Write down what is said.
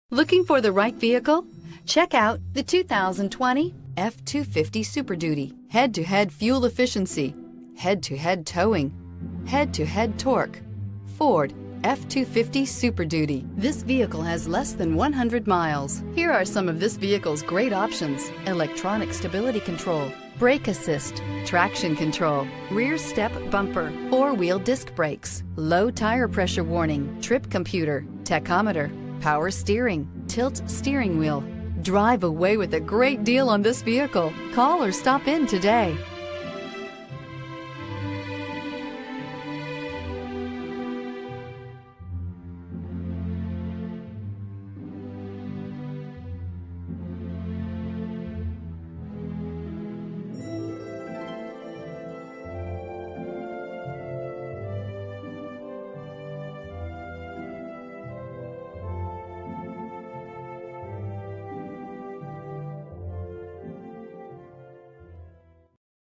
Looking for the right vehicle? Check out the 2020 F-250 Super Duty. Head-to-head fuel efficiency, head-to-head towing, head-to-head torque. Ford F-250 Super Duty. This vehicle has less than 100 miles. Here are some of this vehicle's great options: electronic stability control, brake assist, traction control, rear step bumper, four-wheel disc brakes, low tire pressure warning, trip computer, tachometer, power steering, tilt steering wheel. Drive away with a great deal on this vehicle. Call or stop in today.